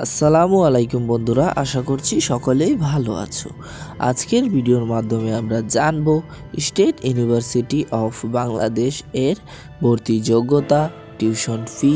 আসসালামু আলাইকুম বন্ধুরা, আশা করছি সকলেই ভালো আছো। আজকের ভিডিওর মাধ্যমে আমরা জানব স্টেট ইউনিভার্সিটি অফ বাংলাদেশ এর ভর্তি যোগ্যতা, টিউশন ফি,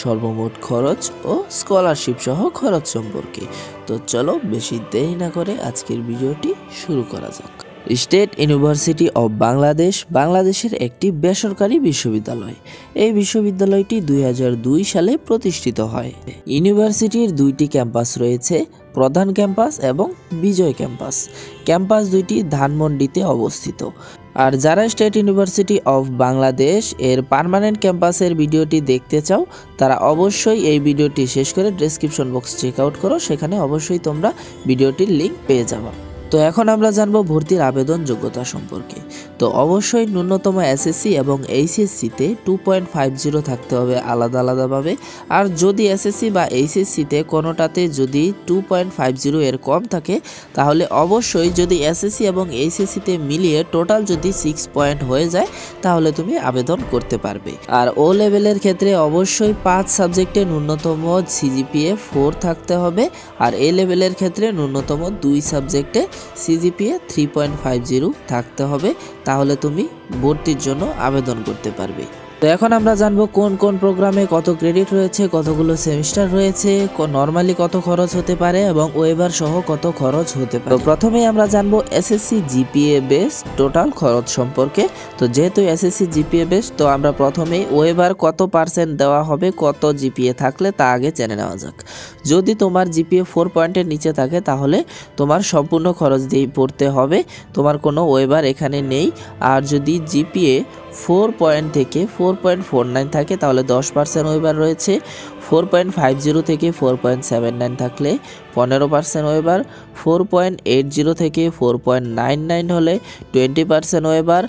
সর্বমোট খরচ ও স্কলারশিপ সহ খরচ সম্পর্কে। তো চলো বেশি দেরি না করে আজকের ভিডিওটি শুরু করা যাক। স্টেট ইউনিভার্সিটি অব বাংলাদেশ বাংলাদেশের একটি বেসরকারি বিশ্ববিদ্যালয়। এই বিশ্ববিদ্যালয়টি 2002 সালে প্রতিষ্ঠিত হয়। ইউনিভার্সিটির দুইটি ক্যাম্পাস রয়েছে, প্রধান ক্যাম্পাস এবং বিজয় ক্যাম্পাস। ক্যাম্পাস দুইটি ধানমন্ডিতে অবস্থিত। আর যারা স্টেট ইউনিভার্সিটি অফ বাংলাদেশ এর পার্মানেন্ট ক্যাম্পাসের ভিডিওটি দেখতে চাও, তারা অবশ্যই এই ভিডিওটি শেষ করে ডেসক্রিপশন বক্স চেক আউট করো, সেখানে অবশ্যই তোমরা ভিডিওটির লিঙ্ক পেয়ে যাবে। তো এখন আমরা জানবো ভর্তির আবেদন যোগ্যতা সম্পর্কে। তো অবশ্যই ন্যূনতম এসএসসি এবং এইচএসসিতে 2.50 থাকতে হবে আলাদাভাবে। আর যদি এসএসসি বা এইচএসসিতে কোনোটাতে যদি 2.50 এর কম থাকে, তাহলে অবশ্যই যদি এসএসসি এবং এইচএসসিতে মিলিয়ে টোটাল যদি 6 পয়েন্ট হয়ে যায়, তাহলে তুমি আবেদন করতে পারবে। আর ও লেভেলের ক্ষেত্রে অবশ্যই 5 সাবজেক্টে ন্যূনতম সিজিপিএ 4 থাকতে হবে। আর এ লেভেলের ক্ষেত্রে ন্যূনতম 2 সাবজেক্টে সিজিপিএ 3.50 থাকতে হবে, তাহলে তুমি ভর্তির জন্য আবেদন করতে পারবে। তো এখন আমরা জানবো কোন কোন প্রোগ্রামে কত ক্রেডিট রয়েছে, কতগুলো সেমিস্টার রয়েছে, নরমালি কত খরচ হতে পারে এবং ওয়েবার সহ কত খরচ হতে পারে। তো প্রথমেই আমরা জানবো এসএসসি জিপিএ বেস টোটাল খরচ সম্পর্কে। তো যেহেতু এসএসসি জিপিএ বেস, তো আমরা প্রথমেই ওয়েবার কত পার্সেন্ট দেওয়া হবে, কত জিপিএ থাকলে তা আগে জেনে নেওয়া যাক। যদি তোমার জিপিএ 4 পয়েন্টের নিচে থাকে, তাহলে তোমার সম্পূর্ণ খরচ দিয়ে পড়তে হবে, তোমার কোনো ওয়েবার এখানে নেই। আর যদি জিপিএ 4 পয়েন্ট থেকে 4.49 থাকে, তাহলে 10% ওয়েবার রয়েছে। 4.50 থেকে 4.79 থাকলে 15% ওয়েবার। 4.80 থেকে 4.99 হলে 20% ওয়েবার।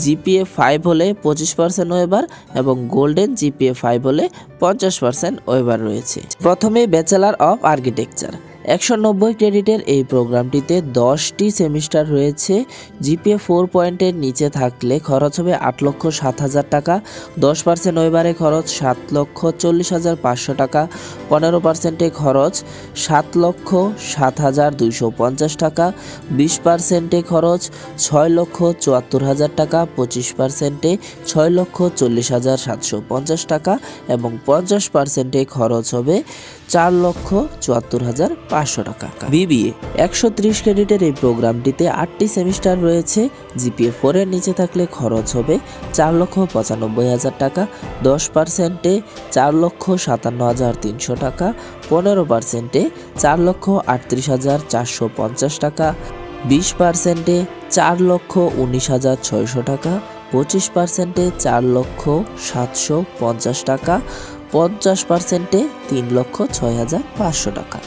জিপিএ 5 হলে 25% ওয়েবার এবং গোল্ডেন জিপিএ 5 হলে 50% ওয়েবার রয়েছে। প্রথমে ব্যাচেলর অফ আর্কিটেকচার 190 ক্রেডিটের এই প্রোগ্রামটিতে 10টি সেমিস্টার রয়েছে। জিপিএ 4 পয়েন্টের নিচে থাকলে খরচ হবে 8,07,000 টাকা। 10% ওয়েবারে খরচ 7,40,500 টাকা। 15% খরচ 7,07,250 টাকা। 20% খরচ 6,74,000 টাকা। 25% 6,40,750 টাকা এবং 50% খরচ হবে 4,74,500 টাকা। বিবিএ 130 ক্রেডিটের এই প্রোগ্রামটিতে 8টি সেমিস্টার রয়েছে। জিপিএ 4 এর নিচে থাকলে খরচ হবে 4,95,000 টাকা। 10% 4,57,300 টাকা। 15% 4,38,450 টাকা। 20% 4,19,600 টাকা। 25% 4,750 টাকা। 50% 3,06,500 টাকা।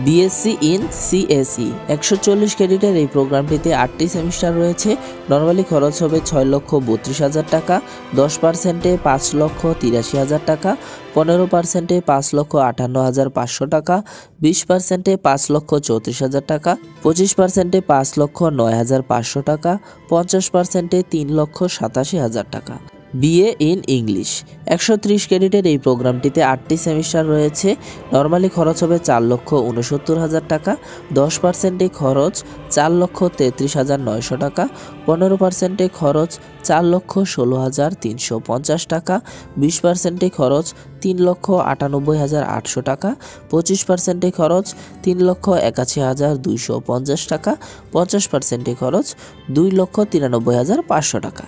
বিএসসি ইন সিএসই 140 ক্রেডিটের এই প্রোগ্রামটিতে 8টি সেমিস্টার রয়েছে। নর্মালি খরচ হবে 6,32,000 টাকা। 10% 5,83,000 টাকা। 15% 5,58,500 টাকা। 20% 5,34,000 টাকা। 25% 5,09,500 টাকা। 50% 3,87,000 টাকা। বিএ ইন ইংলিশ 130 ক্রেডিটের এই প্রোগ্রামটিতে 8টি সেমিস্টার রয়েছে। নর্মালি খরচ হবে 4,69,000 টাকা। 10% খরচ 4,33,900 টাকা। 15% খরচ 4,16,350 টাকা। 20% খরচ 3,98,800 টাকা। 25% খরচ 3,81,250 টাকা। 50% খরচ 2,93,500 টাকা।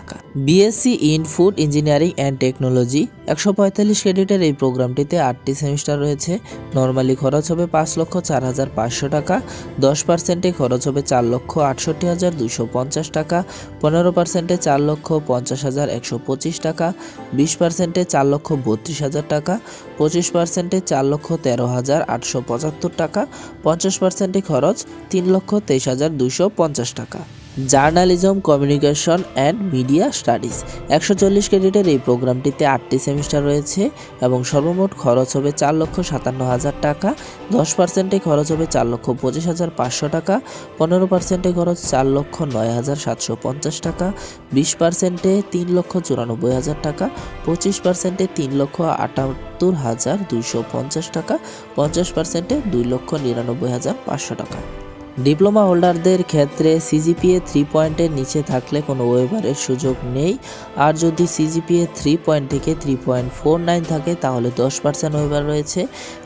BSc in food engineering and technology 145 ক্রেডিটের এই প্রোগ্রামটিতে 8টি সেমিস্টার রয়েছে। নর্মালি খরচ হবে 5,04,500 টাকা। 10% খরচ হবে 4,68,250 টাকা। 15% 4,50,125 টাকা। 20% 4,32,000 টাকা। 25% 4,13,875 টাকা। 50% খরচ 3,23,250 টাকা। Journalism, communication and media studies. 140 ক্রেডিটের এই প্রোগ্রামটিতে 8টি সেমিস্টার রয়েছে এবং সর্বমোট খরচ হবে 4,57,000 টাকা। 10% খরচ হবে 4,25,500 টাকা, 15% খরচ 4,09,750 টাকা, 20% 3,94,000 টাকা, 25% 3,78,250 টাকা, 50% 2,99,500 টাকা। ডিপ্লোমা হোল্ডারদের ক্ষেত্রে সিজিপিএ 3 পয়েন্টের নিচে থাকলে কোনো ওয়েভারের সুযোগ নেই, আর যদি সিজিপিএ 3 পয়েন্ট থেকে 3.49 থাকে তাহলে 10% ওয়েভার রয়েছে।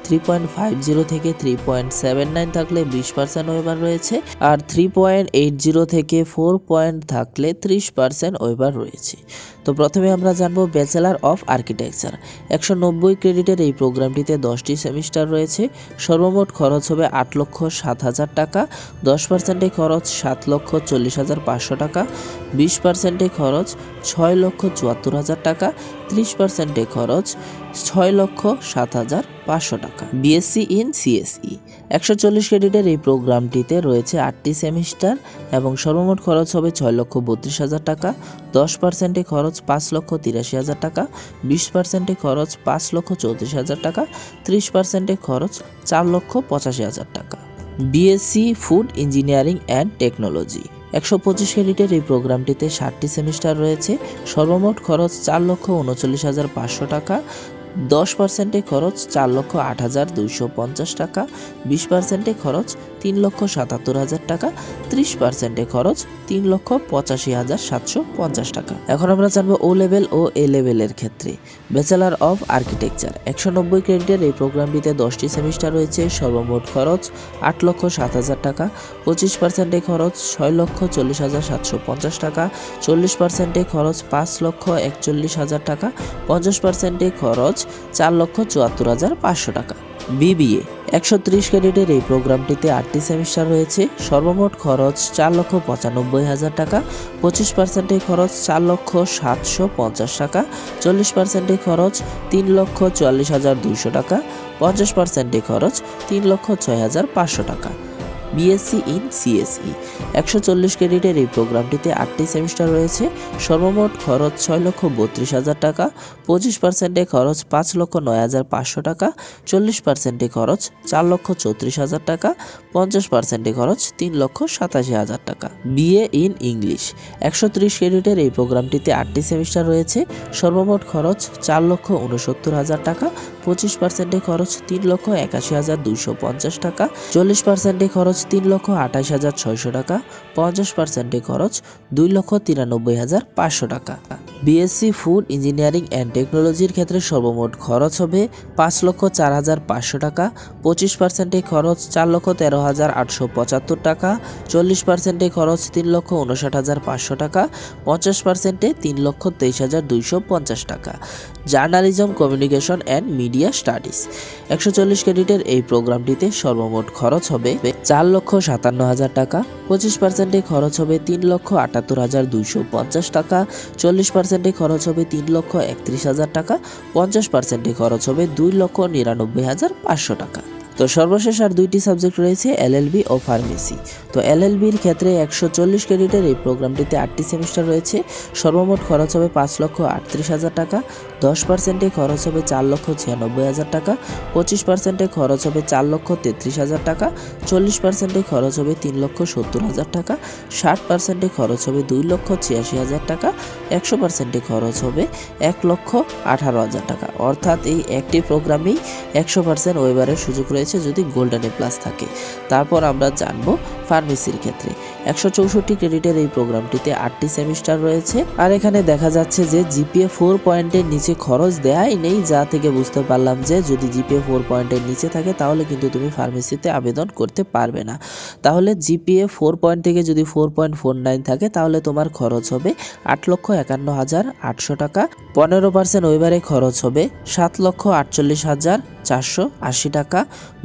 3.50 থেকে 3.79 থাকলে 20% ওয়েভার রয়েছে, আর 3.80 থেকে 4 পয়েন্ট থাকলে 30% ওয়েভার রয়েছে। তো প্রথমে আমরা জানবো ব্যাচেলার অফ আর্কিটেকচার। 190 ক্রেডিটের এই প্রোগ্রামটিতে 10টি সেমিস্টার রয়েছে। সর্বমোট খরচ হবে 8,07,000 টাকা। 10% খরচ 7,40,500 টাকা, 20% খরচ 6,74,000 টাকা, 30% খরচ 6,07,500 টাকা। BSc in CSE. 140 ক্রেডিটের এই প্রোগ্রামটিতে রয়েছে 8টি সেমিস্টার এবং সর্বমোট খরচ হবে 6,32,000 টাকা। 10% খরচ 5,83,000 টাকা, 20% খরচ 5,34,000 টাকা, 30% খরচ 4,85,000 টাকা। BSc food engineering and technology. 125 ক্রেডিটের এই প্রোগ্রামটিতে 7টি সেমিস্টার রয়েছে। সর্বমোট খরচ 4,39,500 টাকা। 10% খরচ 4,08,250 টাকা, 20% খরচ 3,77,000 টাকা, 30% খরচ 3,85,750 টাকা। এখন আমরা জানবো ও লেভেল ও এ লেভেলের ক্ষেত্রে। Bachelor of architecture. 190 ক্রেডিটের এই প্রোগ্রামটিতে 10টি সেমিস্টার রয়েছে। সর্বমোট খরচ 8,07,000 টাকা। 25% খরচ 6,40,750 টাকা, 40% খরচ 5,41,000 টাকা, 50% খরচ 4,74,500 টাকা। বিবিএ। 130 ক্রেডিটের এই প্রোগ্রামটিতে 8টি সেমিস্টার রয়েছে। সর্বমোট খরচ 4,95,000 টাকা। 25% খরচ 4,750 টাকা, 40% খরচ 3,44,200 টাকা, 50% খরচ 3,06,500 টাকা। BSc in CSE. 140 ক্রেডিটের এই প্রোগ্রামটিতে 8টি সেমিস্টার রয়েছে। সর্বমোট খরচ 6,32,000 টাকা। 25% খরচ 5,09,500 টাকা, 40% খরচ 4,34,000 টাকা, 50% খরচ 3,87,000 টাকা। BA in English. 130 ক্রেডিটের এই প্রোগ্রামটিতে 8টি সেমিস্টার রয়েছে। সর্বমোট খরচ 4,69,000 টাকা। 25% খরচ 3,81,250 টাকা, 40% খরচ 3,28,600 টাকা, 50% খরচ 2,93,500 টাকা। বিএসসি ফুড ইঞ্জিনিয়ারিং অ্যান্ড টেকনোলজির ক্ষেত্রে সর্বমোট খরচ হবে 5,04,500 টাকা। 25% খরচ 4,13,875 টাকা, 40% খরচ 3,59,500 টাকা, 50% 3,23,250 টাকা। Journalism, communication and media studies. 140 ক্রেডিটের এই প্রোগ্রামটিতে সর্বমোট খরচ হবে 4,57,000 টাকা। 25% খরচ হবে 3,78,250 টাকা, 40% খরচ হবে 3,31,000 টাকা, 50% খরচ হবে 2,99,500 টাকা। তো সর্বশেষ আর 2টি সাবজেক্ট রয়েছে, এলএলবি ও ফার্মেসি। তো এলএলবির ক্ষেত্রে 140 ক্রেডিটের এই প্রোগ্রামটিতে 8টি সেমিস্টার রয়েছে। সর্বমোট খরচ হবে 5,38,000 টাকা। 10% খরচ হবে 4,96,000 টাকা। 25% খরচ হবে 4,33,000 টাকা। 40% খরচ হবে 3,70,000 টাকা। 60% খরচ হবে 2,86,000 টাকা। 100% খরচ হবে 1,18,000 টাকা। অর্থাৎ এই একটি প্রোগ্রামেই 100% ওয়েবারের সুযোগ রয়েছে যদি গোল্ডেন এ প্লাস থাকে। তারপর আমরা জানবো ফার্মেসির ক্ষেত্রে। 164 ক্রেডিটের এই প্রোগ্রামটিতে 8টি সেমিস্টার রয়েছে। আর এখানে দেখা যাচ্ছে যে জিপিএ 4 পয়েন্টের নিচে খরচ দেয়াই নেই, যা থেকে বুঝতে পারলাম যে যদি জিপিএ 4 পয়েন্টের নিচে থাকে তাহলে কিন্তু তুমি ফার্মেসিতে আবেদন করতে পারবে না। তাহলে জিপিএ 4 পয়েন্ট থেকে যদি 4.49 থাকে তাহলে তোমার খরচ হবে 8,51,800 টাকা। 15% ওয়েবারে খরচ হবে 7,48,480 টাকা।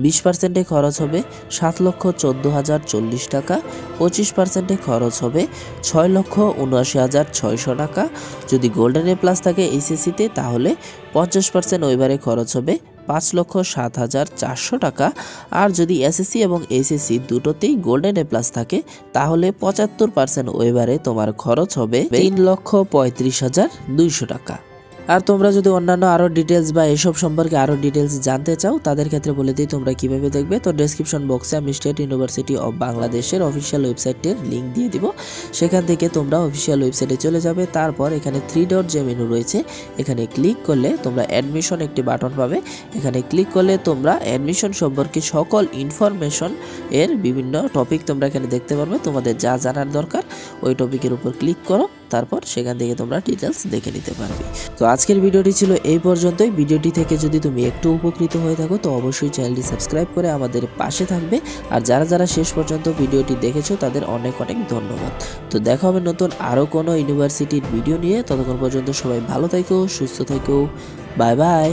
20% খরচ হবে 7,14,040 টাকা। 25% খরচ হবে 6,79,600 টাকা। যদি গোল্ডেন এ প্লাস থাকে এইচএসসিতে তাহলে 50% ওয়েবারে খরচ হবে 5,07,400 টাকা। আর যদি এসএসসি এবং এইচএসসি দুটোতেই গোল্ডেন এ প্লাস থাকে তাহলে 75% ওয়েবারে তোমার খরচ হবে 3,35,200 টাকা। আর তোমরা যদি অন্যান্য আরও ডিটেলস বা এসব সম্পর্কে আরও ডিটেলস জানতে চাও তাদের ক্ষেত্রে বলে দিই তোমরা কিভাবে দেখবে। তো ডেসক্রিপশন বক্সে আমি স্টেট ইউনিভার্সিটি অফ বাংলাদেশের অফিসিয়াল ওয়েবসাইটের লিঙ্ক দিয়ে দিব, সেখান থেকে তোমরা অফিসিয়াল ওয়েবসাইটে চলে যাবে। তারপর এখানে 3 ডট যে মেনু রয়েছে এখানে ক্লিক করলে তোমরা অ্যাডমিশন একটি বাটন পাবে। এখানে ক্লিক করলে তোমরা অ্যাডমিশন সম্পর্কে সকল ইনফরমেশন এর বিভিন্ন টপিক তোমরা এখানে দেখতে পারবে। তোমাদের যা জানার দরকার ওই টপিকের উপর ক্লিক করো, তারপর সেখান থেকে তোমরা ডিটেলস দেখে নিতে পারবে। তো আজকের ভিডিওটি ছিল এই পর্যন্তই। ভিডিওটি থেকে যদি তুমি একটু উপকৃত হয়ে থাকো তো অবশ্যই চ্যানেলটি সাবস্ক্রাইব করে আমাদের পাশে থাকবে। আর যারা যারা শেষ পর্যন্ত ভিডিওটি দেখেছো তাদের অনেক অনেক ধন্যবাদ। তো দেখা হবে নতুন আরও কোনো ইউনিভার্সিটির ভিডিও নিয়ে। ততক্ষণ পর্যন্ত সবাই ভালো থেকো, সুস্থ থেকো, বাই বাই।